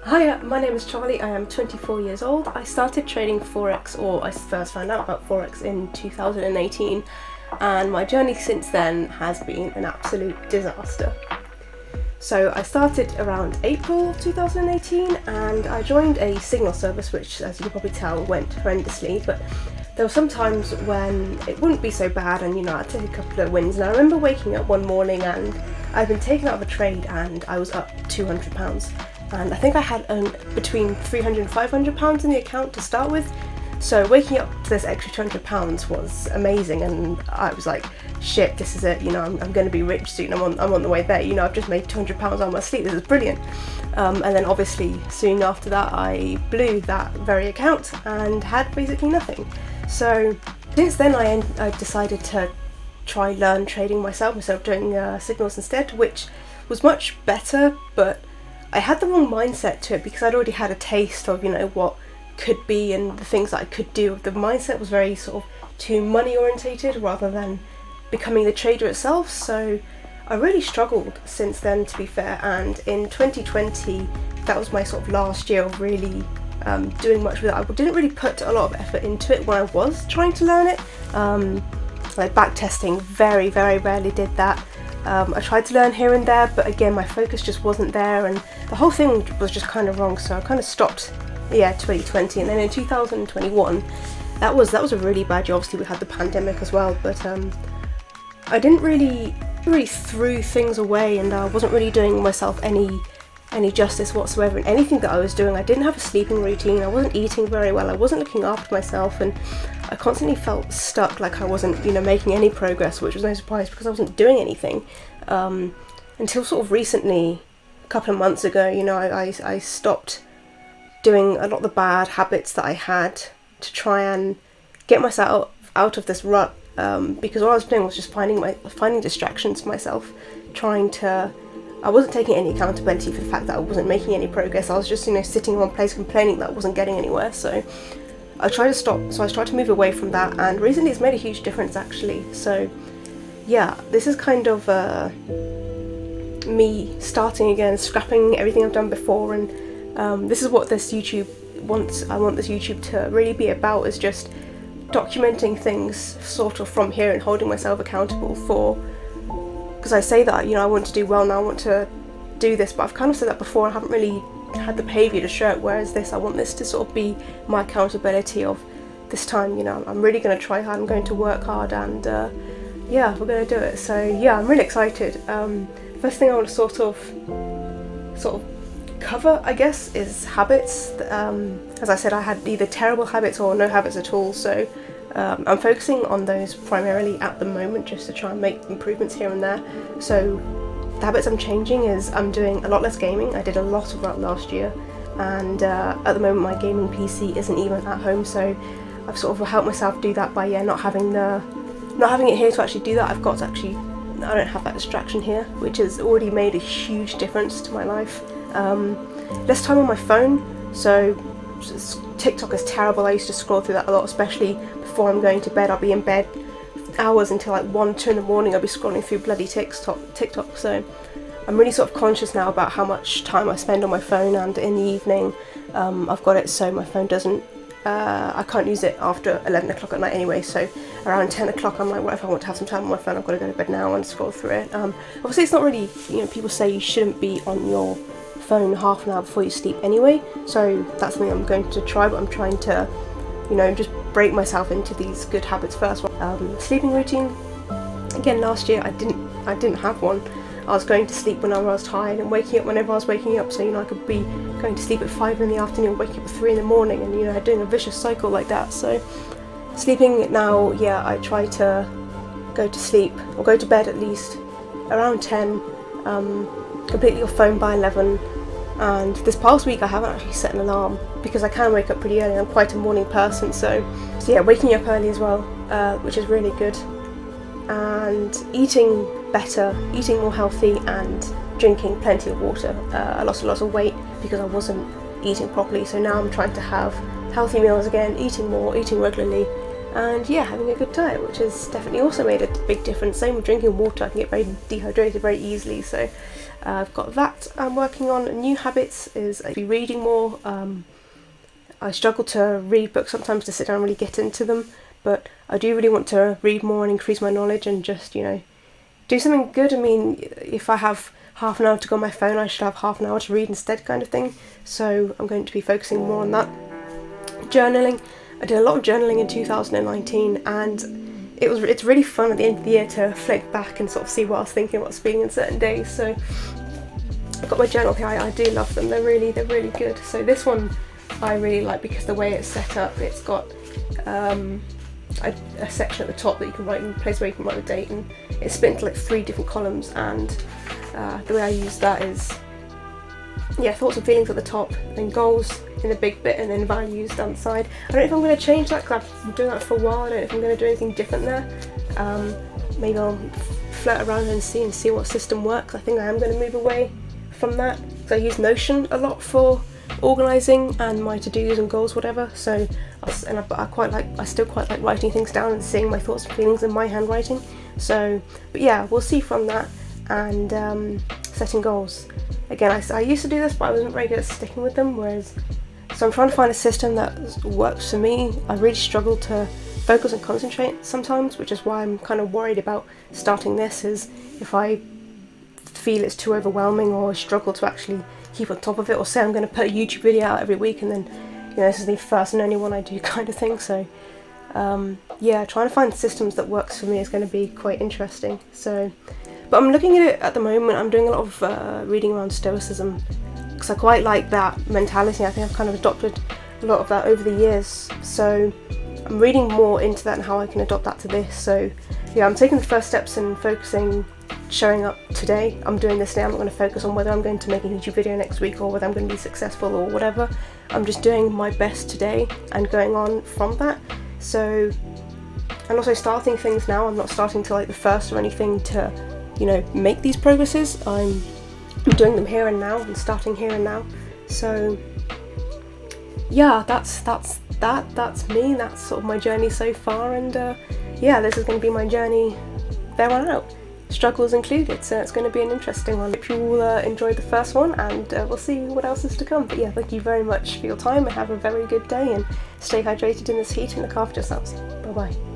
Hi, my name is Charlie. I am 24 years old. I started trading Forex, or I first found out about Forex in 2018, and my journey since then has been an absolute disaster. So I started around April 2018 and I joined a signal service, which, as you can probably tell, went horrendously, but there were some times when it wouldn't be so bad and I'd take a couple of wins. And I remember waking up one morning and I'd been taken out of a trade and I was up £200. And I think I had between £300 and £500 in the account to start with. So waking up to this extra £200 was amazing, and I was like, shit, this is it, I'm going to be rich soon, I'm on the way there, I've just made £200 on my sleep, this is brilliant. And then obviously soon after that I blew that very account and had basically nothing. So since then I decided to learn trading myself instead of doing signals instead, which was much better, but I had the wrong mindset to it because I'd already had a taste of what could be and the things that I could do. The mindset was very sort of too money orientated rather than becoming the trader itself, so I really struggled since then, to be fair. And in 2020 that was my sort of last year of really doing much with it. I didn't really put a lot of effort into it when I was trying to learn it. Like back testing, very rarely did that. I tried to learn here and there, but again my focus just wasn't there and the whole thing was just kind of wrong, so I kind of stopped 2020. And then in 2021 that was a really bad year. Obviously we had the pandemic as well, but I didn't really threw things away, and I wasn't really doing myself any justice whatsoever in anything that I was doing. I didn't have a sleeping routine, I wasn't eating very well, I wasn't looking after myself, and I constantly felt stuck, like I wasn't making any progress, which was no surprise because I wasn't doing anything until sort of recently, a couple of months ago. I stopped doing a lot of the bad habits that I had to try and get myself out of this rut, because what I was doing was just finding distractions for myself, I wasn't taking any accountability for the fact that I wasn't making any progress. I was just sitting in one place complaining that I wasn't getting anywhere. So I tried to stop, so I tried to move away from that, and recently it's made a huge difference actually. So yeah, this is kind of me starting again, scrapping everything I've done before, and this is what this YouTube wants. I want this YouTube to really be about, is just documenting things sort of from here and holding myself accountable for, because I say that I want to do well now, I want to do this, but I've kind of said that before, I haven't really had the behaviour to show it, whereas I want this to sort of be my accountability of this time. I'm really going to try hard, I'm going to work hard, and yeah, we're going to do it. So yeah, I'm really excited. First thing I want to sort of cover, I guess, is habits. As I said, I had either terrible habits or no habits at all, so I'm focusing on those primarily at the moment, just to try and make improvements here and there. So the habits I'm changing is I'm doing a lot less gaming. I did a lot of that last year, and at the moment my gaming PC isn't even at home, so I've sort of helped myself do that by not having it here to actually do that. I don't have that distraction here, which has already made a huge difference to my life. Less time on my phone, so TikTok is terrible. I used to scroll through that a lot, especially before I'm going to bed. I'll be in bed hours until like 1, 2 in the morning. I'll be scrolling through bloody TikTok. So I'm really sort of conscious now about how much time I spend on my phone, and in the evening I've got it so my phone doesn't I can't use it after 11 o'clock at night anyway, so around 10 o'clock I'm like, well, if I want to have some time on my phone, I've got to go to bed now and scroll through it. Obviously it's not really, people say you shouldn't be on your phone half an hour before you sleep anyway, so that's something I'm going to try, but I'm trying to just break myself into these good habits first. Sleeping routine, again, last year I didn't have one. I was going to sleep whenever I was tired and waking up whenever I was waking up, so I could be going to sleep at 5 in the afternoon, waking up at 3 in the morning, and doing a vicious cycle like that. So sleeping now, I try to go to sleep, or go to bed at least around 10, completely off phone by 11. And this past week I haven't actually set an alarm because I can wake up pretty early. I'm quite a morning person, so yeah, waking up early as well, which is really good. And eating better, eating more healthy, and drinking plenty of water. I lost a lot of weight because I wasn't eating properly, so now I'm trying to have healthy meals again, eating more, eating regularly, and yeah, having a good time, which has definitely also made a big difference. Same with drinking water, I can get very dehydrated very easily, so I've got that. I'm working on new habits, is actually reading more. I struggle to read books sometimes, to sit down and really get into them, but I do really want to read more and increase my knowledge and just, do something good. I mean, if I have half an hour to go on my phone, I should have half an hour to read instead, kind of thing. So I'm going to be focusing more on that. Journaling. I did a lot of journaling in 2019, and it's really fun at the end of the year to flick back and sort of see what I was thinking, what I was feeling in certain days. So I've got my journal here. I do love them. They're really good. So this one I really like because the way it's set up, it's got a section at the top that you can write, in a place where you can write the date, and it's split into like 3 different columns, and the way I use that is thoughts and feelings at the top, then goals in the big bit, and then values down the side. I don't know if I'm going to change that because I've been doing that for a while. I don't know if I'm going to do anything different there. Maybe I'll flirt around and see what system works. I think I am going to move away from that because I use Notion a lot for organising and my to-dos and goals, whatever. So I still quite like writing things down and seeing my thoughts and feelings in my handwriting. So, but yeah, we'll see from that. And setting goals. Again, I used to do this, but I wasn't very good at sticking with them. So I'm trying to find a system that works for me. I really struggle to focus and concentrate sometimes, which is why I'm kind of worried about starting this. Is if I feel it's too overwhelming or struggle to actually keep on top of it, or say I'm going to put a YouTube video out every week and then this is the first and only one I do, kind of thing. So trying to find systems that works for me is going to be quite interesting. So, but I'm looking at it at the moment. I'm doing a lot of reading around Stoicism because I quite like that mentality. I think I've kind of adopted a lot of that over the years. So I'm reading more into that and how I can adopt that to this. So yeah, I'm taking the first steps and focusing, showing up today. I'm doing this now. I'm not going to focus on whether I'm going to make a YouTube video next week or whether I'm going to be successful or whatever. I'm just doing my best today and going on from that. So, and also starting things now. I'm not starting to like the first or anything to, make these progresses. I'm doing them here and now and starting here and now. So yeah, that's me. That's sort of my journey so far, and this is going to be my journey there on out, struggles included. So it's going to be an interesting one. Hope you all enjoyed the first one, and we'll see what else is to come. But yeah, thank you very much for your time, and have a very good day, and stay hydrated in this heat and look after yourselves. Bye bye.